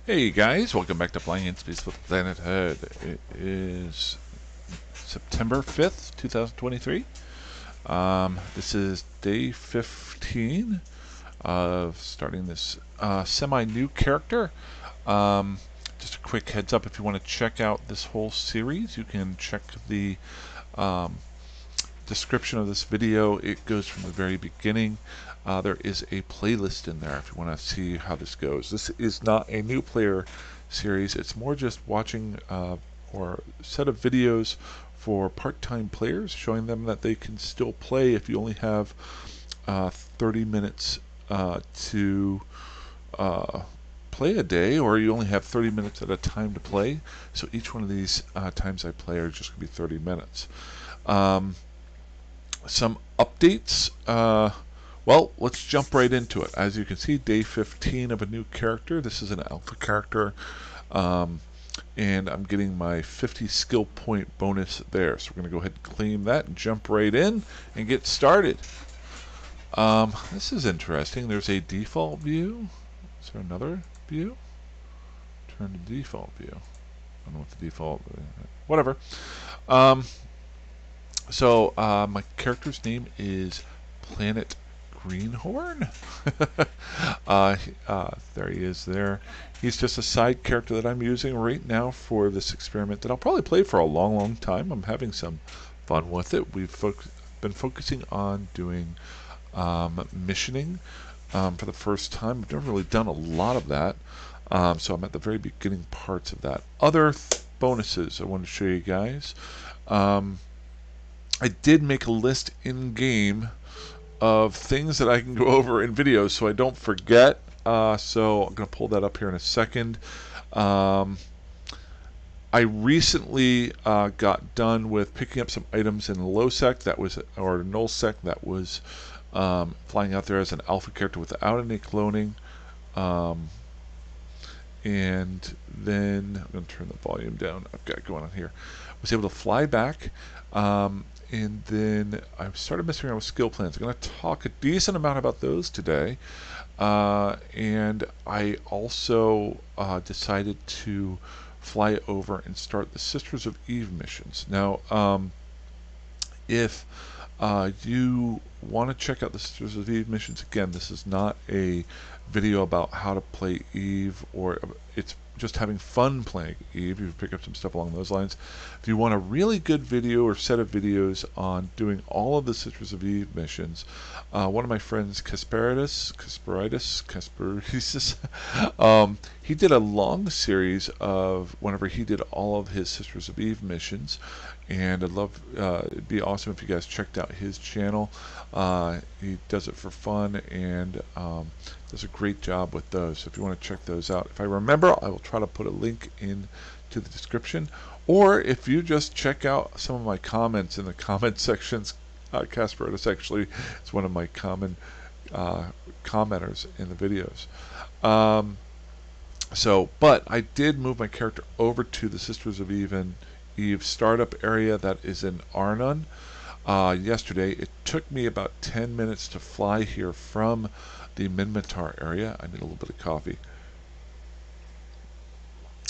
Hey guys, welcome back to Flying in Space with Planet Head. It is September 5th, 2023. This is day 15 of starting this semi-new character. Um, just a quick heads up, if you want to check out this whole series, you can check the um, description of this video. It goes from the very beginning. There is a playlist in there if you want to see how this goes. This is not a new player series. It's more just watching or a set of videos for part-time players, showing them that they can still play if you only have 30 minutes to play a day, or you only have 30 minutes at a time to play. So each one of these times I play are just going to be 30 minutes. Some updates. Well, let's jump right into it. As you can see, day 15 of a new character. This is an alpha character, and I'm getting my 50 skill point bonus there. So we're going to go ahead and claim that and jump right in and get started. This is interesting. There's a default view. Is there another view? Turn to default view. I don't know what the default. Whatever. So my character's name is Planet Greenhorn. There he is there. He's just a side character that I'm using right now for this experiment that I'll probably play for a long, long time. I'm having some fun with it. We've been focusing on doing missioning for the first time. I've never really done a lot of that. So I'm at the very beginning parts of that. Other bonuses I want to show you guys. I did make a list in-game of things that I can go over in videos so I don't forget. So I'm going to pull that up here in a second. I recently got done with picking up some items in Lowsec that was, or Nullsec that was flying out there as an alpha character without any cloning. And then I'm going to turn the volume down. I've got going on here. I was able to fly back. And then I started messing around with skill plans. I'm going to talk a decent amount about those today. And I also decided to fly over and start the Sisters of Eve missions. Now, if you want to check out the Sisters of Eve missions, again, this is not a video about how to play Eve, or it's just having fun playing Eve. You pick up some stuff along those lines. If you want a really good video or set of videos on doing all of the Sisters of Eve missions, one of my friends, Casparius, he did a long series of whenever he did all of his Sisters of Eve missions, and I'd love, it'd be awesome if you guys checked out his channel. He does it for fun and does a great job with those. So if you want to check those out, if I remember, I will try to put a link in to the description. Or if you just check out some of my comments in the comment sections, Casparius actually is one of my common commenters in the videos. But I did move my character over to the Sisters of Eve startup area that is in Arnon. Yesterday, it took me about 10 minutes to fly here from the Minmatar area. I need a little bit of coffee.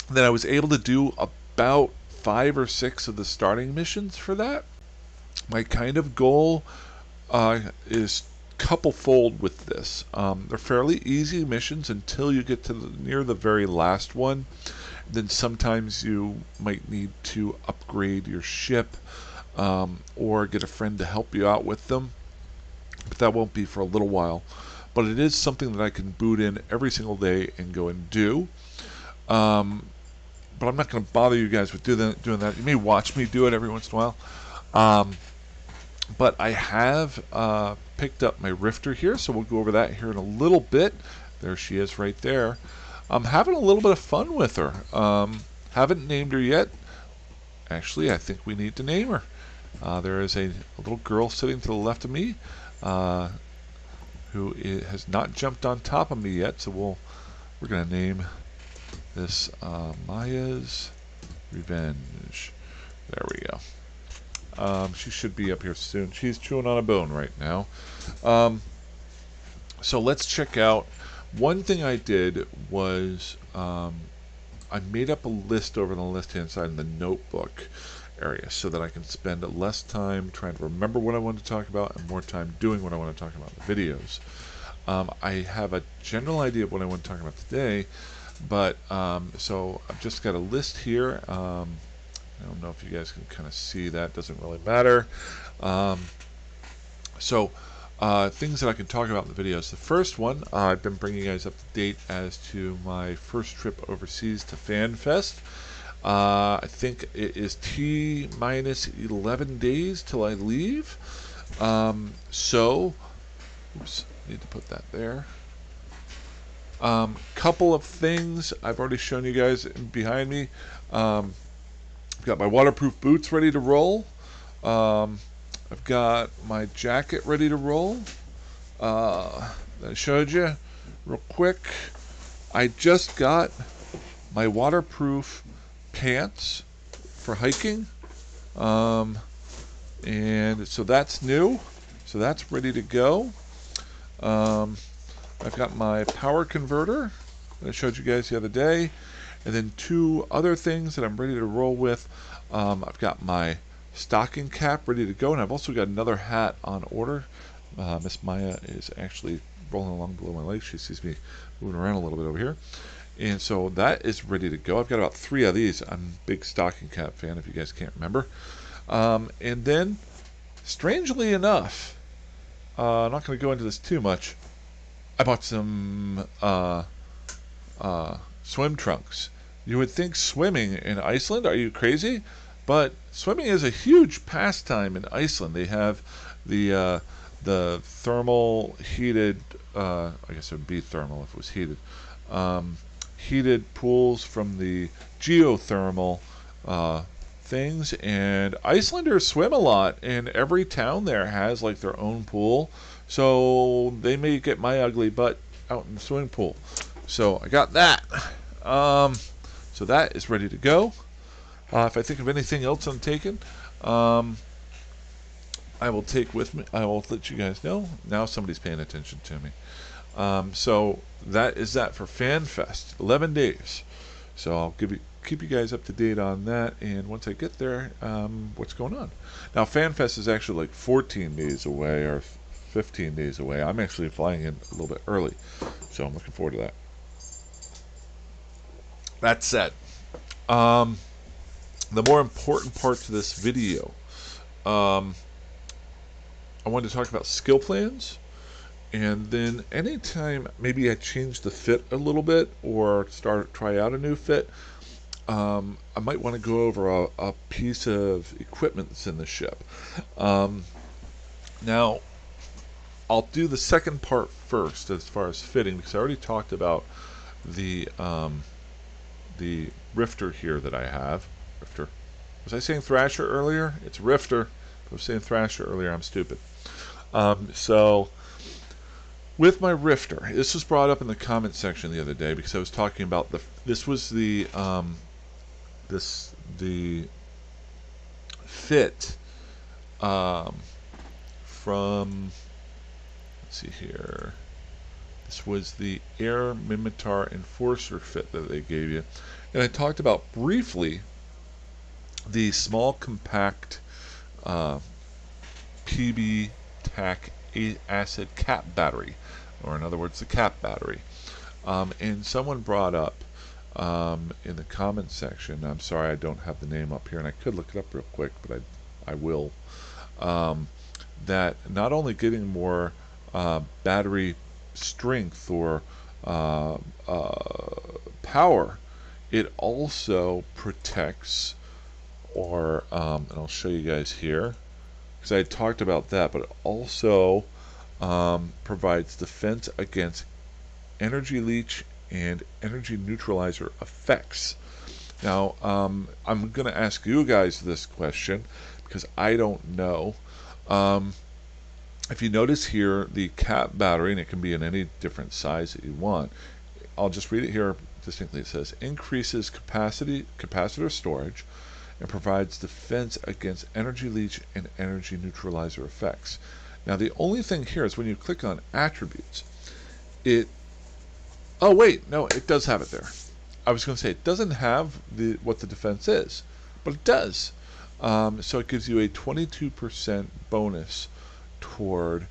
Then I was able to do about 5 or 6 of the starting missions for that. My kind of goal is couple-fold with this. They're fairly easy missions until you get to near the very last one. Then sometimes you might need to upgrade your ship or get a friend to help you out with them. But that won't be for a little while. But it is something that I can boot in every single day and go and do. But I'm not going to bother you guys with doing that. You may watch me do it every once in a while. But I have picked up my Rifter here, so we'll go over that here in a little bit. There she is right there. I'm having a little bit of fun with her. Haven't named her yet. Actually, I think we need to name her. There is a little girl sitting to the left of me who has not jumped on top of me yet, so we're going to name this Maya's Revenge. There we go. She should be up here soon. She's chewing on a bone right now. So let's check out One thing I did was I made up a list over on the left-hand side in the notebook area so that I can spend less time trying to remember what I want to talk about and more time doing what I want to talk about in the videos. I have a general idea of what I want to talk about today, but so I've just got a list here. I don't know if you guys can kind of see that. Doesn't really matter. So things that I can talk about in the videos. The first one, I've been bringing you guys up to date as to my first trip overseas to FanFest. I think it is T-minus 11 days till I leave. Oops, need to put that there. Couple of things I've already shown you guys behind me. I've got my waterproof boots ready to roll. I've got my jacket ready to roll. I showed you real quick. I just got my waterproof pants for hiking. And so that's new. So that's ready to go. I've got my power converter that I showed you guys the other day. And then two other things that I'm ready to roll with. I've got my stocking cap ready to go, and I've also got another hat on order. Miss Maya is actually rolling along below my legs. She sees me moving around a little bit over here. And so that is ready to go. I've got about 3 of these. I'm a big stocking cap fan, if you guys can't remember. And then, strangely enough, I'm not going to go into this too much. I bought some swim trunks. You would think swimming in Iceland, are you crazy? But swimming is a huge pastime in Iceland. They have the thermal heated, I guess it would be thermal if it was heated, heated pools from the geothermal things. And Icelanders swim a lot, and every town there has like their own pool. So they may get my ugly butt out in the swimming pool. So I got that. So that is ready to go. If I think of anything else I'm taking, I will take with me. I will let you guys know. Now somebody's paying attention to me. So that is that for FanFest. 11 days. So I'll keep you guys up to date on that. And once I get there, what's going on? Now FanFest is actually like 14 days away or 15 days away. I'm actually flying in a little bit early, so I'm looking forward to that. That said, the more important part to this video, I wanted to talk about skill plans, and then anytime maybe I change the fit a little bit or try out a new fit, I might want to go over a piece of equipment that's in the ship. Now, I'll do the second part first as far as fitting, because I already talked about the rifter here that I have. Rifter. Was I saying thrasher earlier? It's rifter. I was saying thrasher earlier. I'm stupid. So with my rifter, this was brought up in the comment section the other day because I was talking about this was the fit from, let's see here. This was the Air Mimitar Enforcer fit that they gave you. And I talked about briefly the small compact PB TAC acid cap battery, or in other words, the cap battery. And someone brought up in the comments section, I'm sorry I don't have the name up here, and I could look it up real quick, but I will, that not only getting more battery strength or power, it also protects, or and I'll show you guys here because I talked about that, but it also provides defense against energy leach and energy neutralizer effects. Now I'm going to ask you guys this question because I don't know. If you notice here, the cap battery, and it can be in any different size that you want. I'll just read it here distinctly. It says, increases capacitor storage and provides defense against energy leach and energy neutralizer effects. Now the only thing here is when you click on attributes, it Oh wait, no, it does have it there. I was going to say it doesn't have what the defense is, but it does. So it gives you a 22% bonus toward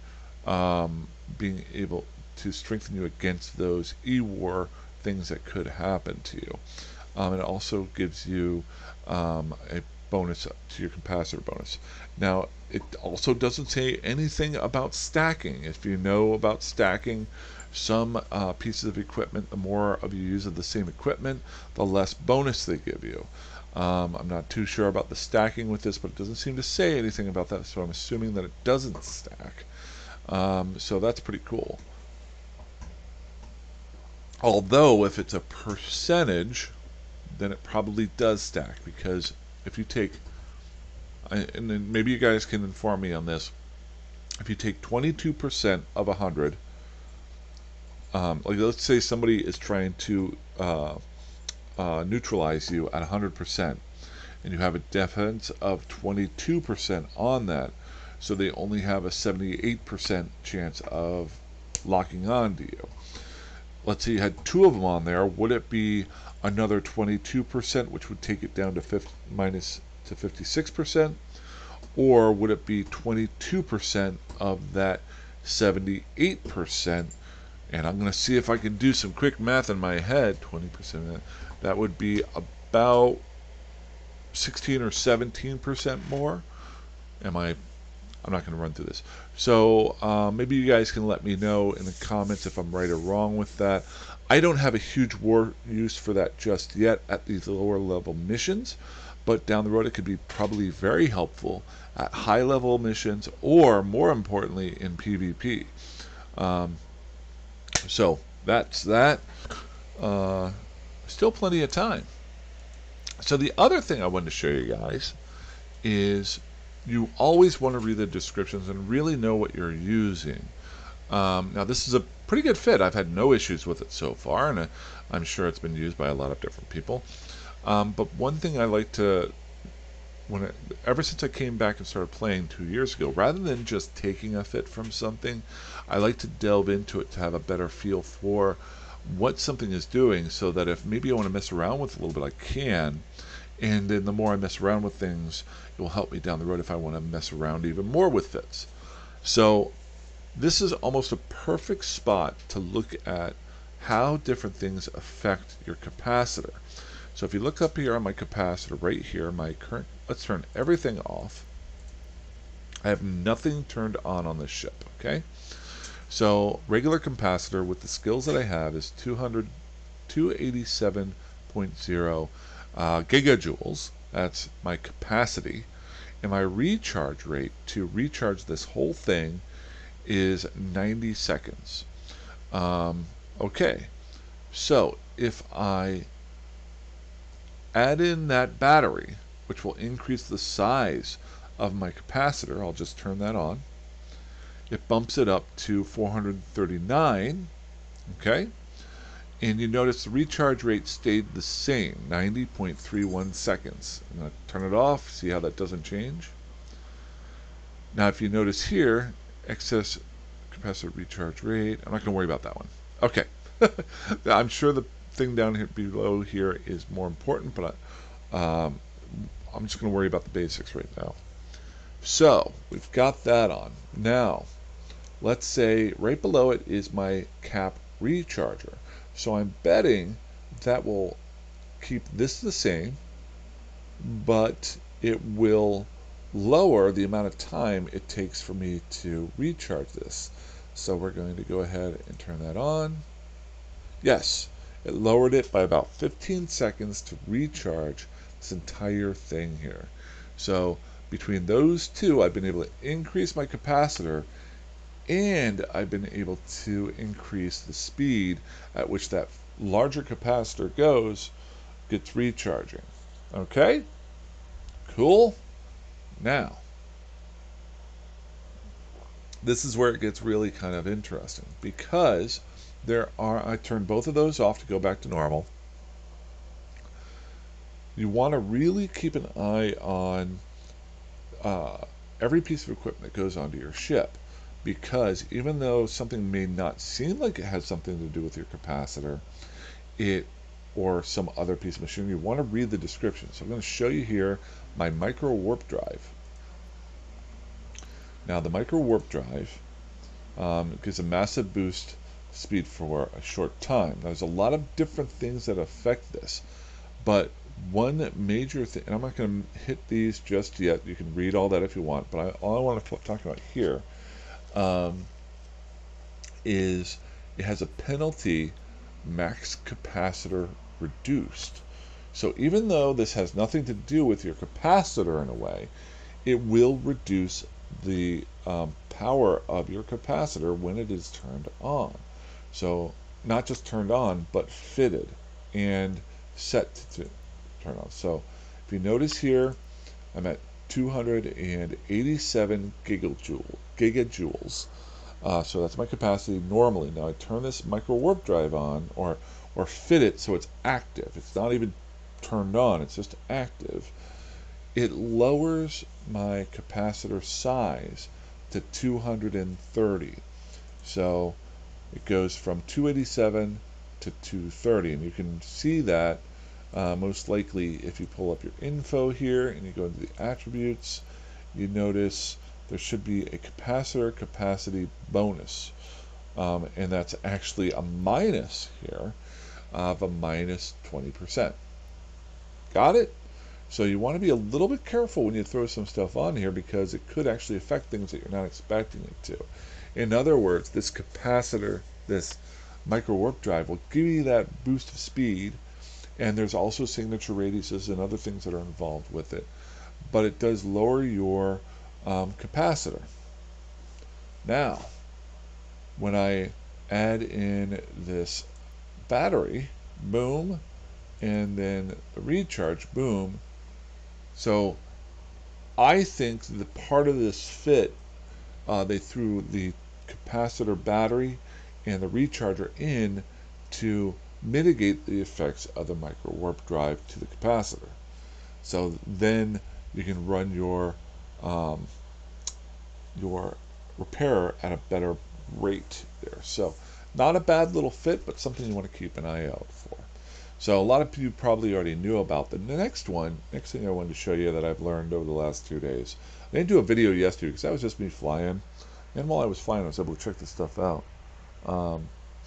being able to strengthen you against those E-War things that could happen to you. It also gives you a bonus to your capacitor bonus. Now, it also doesn't say anything about stacking. If you know about stacking some pieces of equipment, the more of you use of the same equipment, the less bonus they give you. I'm not too sure about the stacking with this, but it doesn't seem to say anything about that, so I'm assuming that it doesn't stack. So that's pretty cool. Although, if it's a percentage, then it probably does stack, because if you take, and then maybe you guys can inform me on this, if you take 22% of 100, like let's say somebody is trying to neutralize you at 100%, and you have a defense of 22% on that, so they only have a 78% chance of locking on to you. Let's say you had two of them on there, would it be another 22%, which would take it down to 56%, or would it be 22% of that 78%? And I'm going to see if I can do some quick math in my head. 20% of that, that would be about 16 or 17% more. I'm not going to run through this. So maybe you guys can let me know in the comments if I'm right or wrong with that. I don't have a huge war use for that just yet at these lower level missions, but down the road it could be probably very helpful at high level missions, or more importantly in PvP. So that's that. Still plenty of time. So the other thing I wanted to show you guys is you always want to read the descriptions and really know what you're using. Now this is a pretty good fit. I've had no issues with it so far, and I'm sure it's been used by a lot of different people. But one thing I like to, ever since I came back and started playing 2 years ago, rather than just taking a fit from something, I like to delve into it to have a better feel for what something is doing, so that if maybe I want to mess around with it a little bit, I can. And then the more I mess around with things, it will help me down the road if I want to mess around even more with fits. So this is almost a perfect spot to look at how different things affect your capacitor. So if you look up here on my capacitor right here, my current, let's turn everything off. I have nothing turned on this ship, okay? So regular capacitor with the skills that I have is 287.0 gigajoules. That's my capacity. And my recharge rate to recharge this whole thing is 90 seconds. Okay, so if I add in that battery, which will increase the size of my capacitor, I'll just turn that on. It bumps it up to 439, okay? And you notice the recharge rate stayed the same, 90.31 seconds. I'm going to turn it off, see how that doesn't change. Now if you notice here, excess capacitor recharge rate, I'm not going to worry about that one. Okay, I'm sure the thing down here below here is more important, but I'm just going to worry about the basics right now. So we've got that on. Now let's say right below it is my cap recharger. So I'm betting that will keep this the same, but it will lower the amount of time it takes for me to recharge this. So we're going to go ahead and turn that on. Yes, it lowered it by about 15 seconds to recharge this entire thing here. So between those two, I've been able to increase my capacitor, and I've been able to increase the speed at which that larger capacitor gets recharging. Okay? Cool? Now, this is where it gets really kind of interesting, because I turned both of those off to go back to normal. You want to really keep an eye on every piece of equipment that goes onto your ship, because even though something may not seem like it has something to do with your capacitor, it or some other piece of machinery, you want to read the description. So I'm going to show you here my micro warp drive. Now the micro warp drive gives a massive boost speed for a short time. Now, there's a lot of different things that affect this, but one major thing, and I'm not going to hit these just yet, you can read all that if you want, but all I want to talk about here is it has a penalty max capacitor reduced. So even though this has nothing to do with your capacitor in a way, it will reduce the power of your capacitor when it is turned on. So not just turned on, but fitted and set to turn on. So if you notice here, I'm at 287 gigajoules. So that's my capacity normally. Now I turn this micro warp drive on, or fit it so it's active. It's not even turned on, it's just active. It lowers my capacitor size to 230. So it goes from 287 to 230, and you can see that most likely if you pull up your info here and you go into the attributes, you notice there should be a capacitor capacity bonus, and that's actually a minus here of a minus 20%. Got it? So you want to be a little bit careful when you throw some stuff on here, because it could actually affect things that you're not expecting it to. In other words, this capacitor, this micro warp drive, will give you that boost of speed, and there's also signature radiuses and other things that are involved with it, but it does lower your capacitor. Now, when I add in this battery, boom, and then the recharge, boom. So I think the part of this fit, they threw the capacitor battery and the recharger in to mitigate the effects of the micro warp drive to the capacitor. So then you can run your repairer at a better rate there. So not a bad little fit, but something you want to keep an eye out for. So a lot of you probably already knew about the next thing I wanted to show you that I've learned over the last 2 days. I didn't do a video yesterday because that was just me flying, and while I was flying I was able to check this stuff out.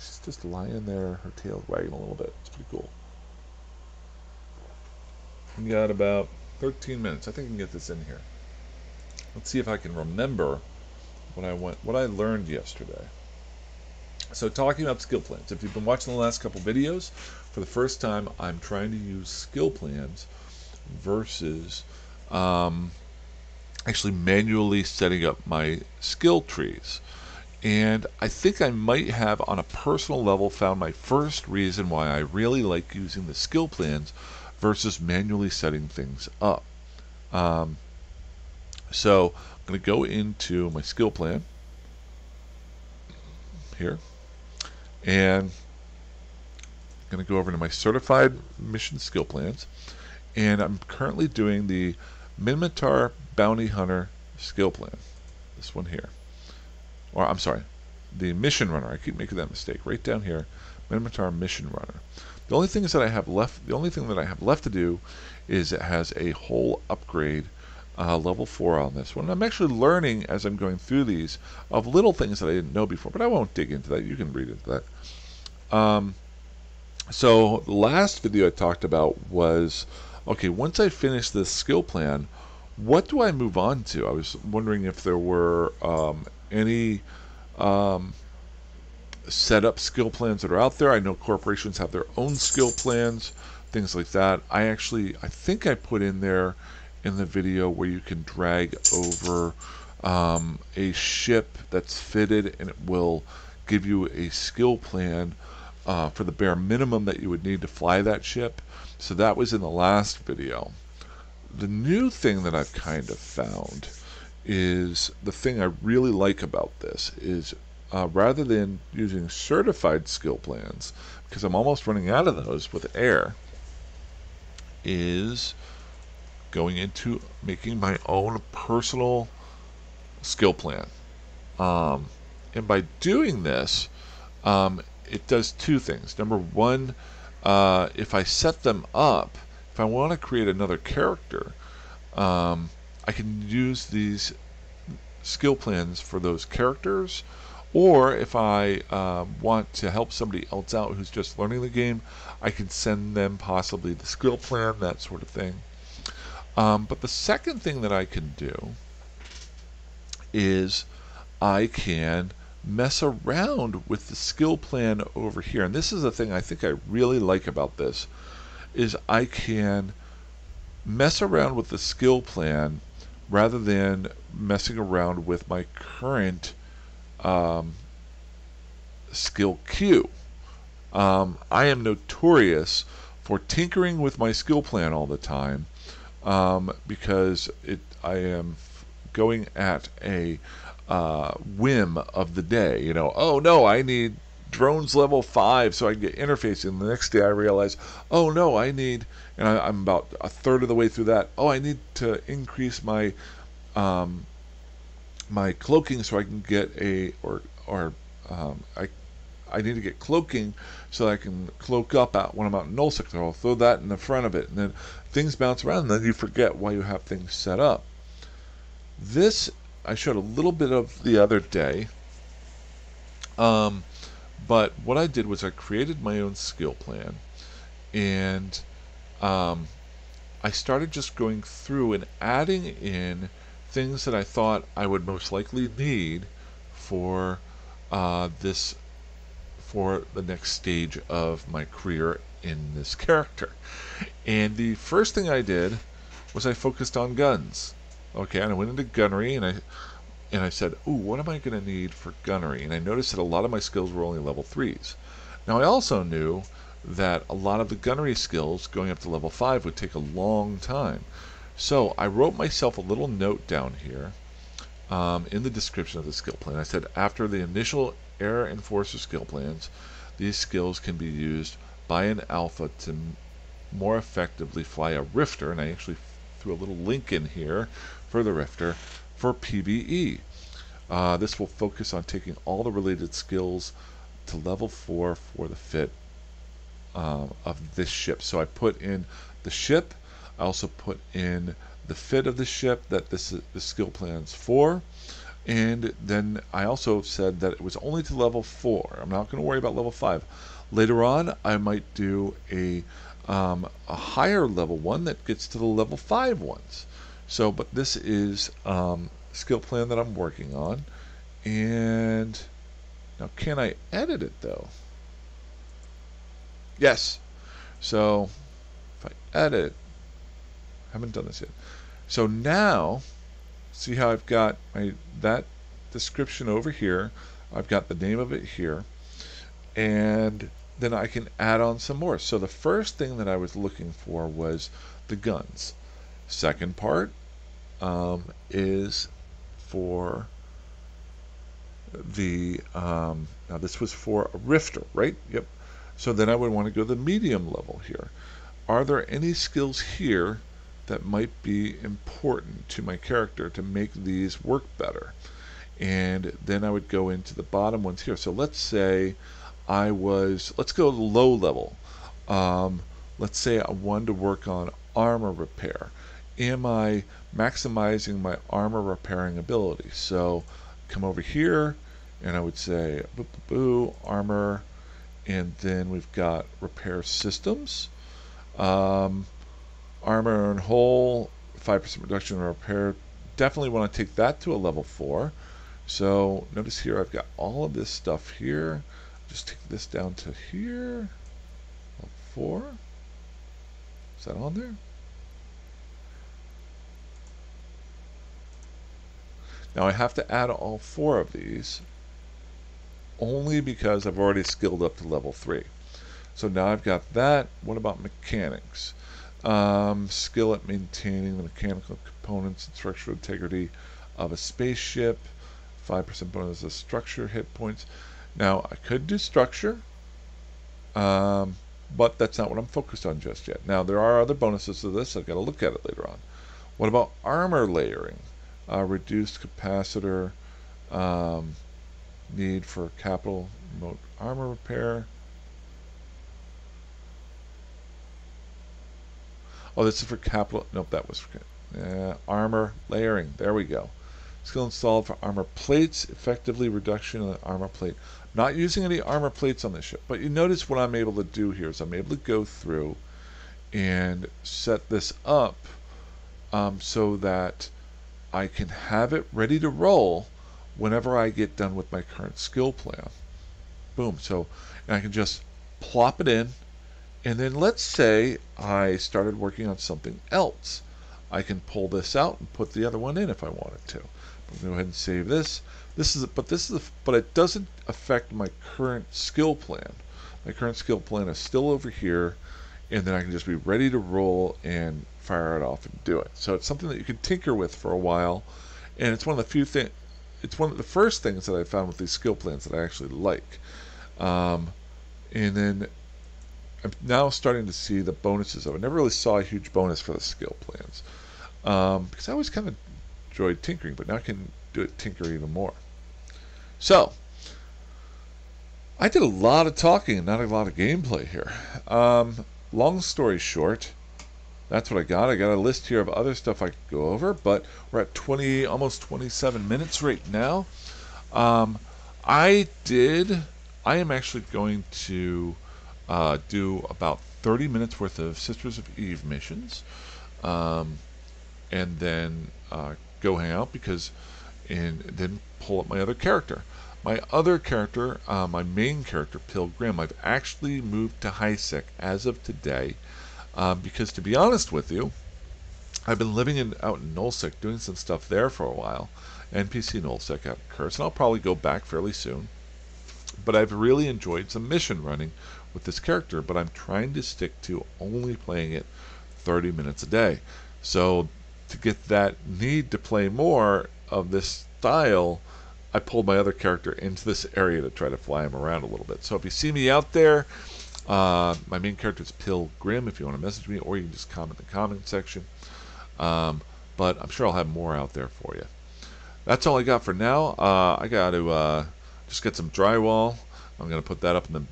She's just lying there, her tail wagging a little bit. It's pretty cool. We got about 13 minutes. I think I can get this in here. Let's see if I can remember what I learned yesterday. So talking about skill plans. If you've been watching the last couple videos, for the first time I'm trying to use skill plans versus actually manually setting up my skill trees. And I think I might have, on a personal level, found my first reason why I really like using the skill plans versus manually setting things up. So I'm going to go into my skill plan here, and I'm going to go over to my certified mission skill plans, and I'm currently doing the Minmatar Bounty Hunter skill plan, this one here, or I'm sorry, the Mission Runner. I keep making that mistake. Right down here, Minmatar Mission Runner. The only thing that I have left to do is it has a whole upgrade, level 4 on this one. I'm actually learning as I'm going through these of little things that I didn't know before, but I won't dig into that. You can read into that. So the last video I talked about was, okay, once I finish this skill plan, what do I move on to? I was wondering if there were any set up skill plans that are out there. I know corporations have their own skill plans, things like that. I think I put in there in the video where you can drag over a ship that's fitted, and it will give you a skill plan for the bare minimum that you would need to fly that ship. So that was in the last video. The new thing that I've kind of found is, the thing I really like about this is, rather than using certified skill plans, because I'm almost running out of those with air, is going into making my own personal skill plan. Um, and by doing this, it does two things. Number one, if I set them up, if I want to create another character, I can use these skill plans for those characters, or if I want to help somebody else out who's just learning the game, I can send them possibly the skill plan, that sort of thing. But the second thing that I can do is I can mess around with the skill plan over here. And this is the thing I think I really like about this, is I can mess around with the skill plan rather than messing around with my current skill queue. I am notorious for tinkering with my skill plan all the time, because I am going at a whim of the day. You know, oh no, I need drones level 5 so I can get interfacing. The next day I realize, oh no, I need, and I'm about a third of the way through that. Oh, I need to increase my my cloaking so I can get I need to get cloaking so I can cloak up out when I'm out in null sector. I'll throw that in the front of it, and then things bounce around, and then you forget why you have things set up. This I showed a little bit of the other day, but what I did was I created my own skill plan, and I started just going through and adding in things that I thought I would most likely need for for the next stage of my career in this character. And the first thing I did was I focused on guns. Okay, and I went into gunnery, and I said, ooh, what am I going to need for gunnery? And I noticed that a lot of my skills were only level 3s. Now I also knew that a lot of the gunnery skills going up to level 5 would take a long time. So I wrote myself a little note down here in the description of the skill plan. I said, after the initial Air Enforcer skill plans, these skills can be used by an alpha to more effectively fly a Rifter, and I actually threw a little link in here for the Rifter, for PvE. This will focus on taking all the related skills to level 4 for the fit of this ship. So I put in the ship, I also put in the fit of the ship that the skill plan's for, and then I also said that it was only to level 4. I'm not going to worry about level 5. Later on, I might do a higher level one that gets to the level 5 ones. So, but this is skill plan that I'm working on. And now, can I edit it though? Yes. So, if I edit, I haven't done this yet. So now, see how I've got that description over here. I've got the name of it here, and then I can add on some more. So the first thing that I was looking for was the guns. Second part is for the now this was for a Rifter, right? Yep. So then I would want to go to the medium level here. Are there any skills here that might be important to my character to make these work better? And then I would go into the bottom ones here. So let's say let's go low level. Let's say I wanted to work on armor repair. Am I maximizing my armor repairing ability? So come over here, and I would say boo, boo, boo, armor, and then we've got repair systems. Armor and hull, 5% reduction in repair. Definitely want to take that to a level 4. So notice here I've got all of this stuff here. Just take this down to here. Level 4. Is that on there? Now I have to add all 4 of these only because I've already skilled up to level 3. So now I've got that. What about mechanics? Skill at maintaining the mechanical components and structural integrity of a spaceship. 5% bonus of structure hit points. Now I could do structure, but that's not what I'm focused on just yet. Now there are other bonuses to this. I've got to look at it later on. What about armor layering? Reduced capacitor Um, need for capital remote armor repair. Oh, this is for capital. Nope, that was for armor layering. There we go. Skill installed for armor plates. Effectively reduction of the armor plate. Not using any armor plates on this ship, but you notice what I'm able to do here is I'm able to go through and set this up so that I can have it ready to roll whenever I get done with my current skill plan. Boom. So, and I can just plop it in, and then let's say I started working on something else. I can pull this out and put the other one in if I wanted to. I'm going to go ahead and save this. But it doesn't affect my current skill plan. My current skill plan is still over here, and then I can just be ready to roll and fire it off and do it. So it's something that you can tinker with for a while, and it's one of the few things. It's one of the first things that I found with these skill plans that I actually like. And then I'm now starting to see the bonuses of it. I never really saw a huge bonus for the skill plans because I always kind of enjoyed tinkering, but now I can do it tinker even more. So I did a lot of talking and not a lot of gameplay here. Long story short, that's what I got. I got a list here of other stuff I could go over, but we're at almost 27 minutes right now. I am actually going to do about 30 minutes worth of Sisters of Eve missions, and then go hang out and then pull up my other character. My other character, my main character, Pilgrim, I've actually moved to Highsec as of today, because to be honest with you, I've been living out in Nullsec, doing some stuff there for a while, NPC Nullsec out of Curse, and I'll probably go back fairly soon. But I've really enjoyed some mission running with this character, but I'm trying to stick to only playing it 30 minutes a day. So to get that need to play more of this style, I pulled my other character into this area to try to fly him around a little bit. So if you see me out there, my main character is Pilgrim if you want to message me, or you can just comment in the comment section. But I'm sure I'll have more out there for you. That's all I got for now. I got to just get some drywall. I'm going to put that up in the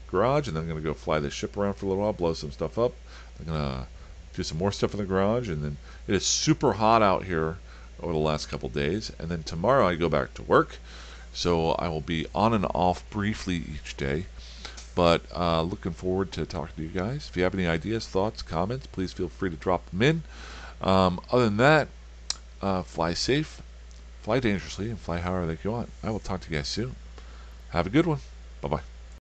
garage, and then I'm going to go fly this ship around for a little while, blow some stuff up. I'm going to do some more stuff in the garage, and then it is super hot out here over the last couple days. And then tomorrow I go back to work, so I will be on and off briefly each day. But looking forward to talking to you guys. If you have any ideas, thoughts, comments, please feel free to drop them in. Other than that, fly safe, fly dangerously, and fly however you want. I will talk to you guys soon. Have a good one. Bye-bye.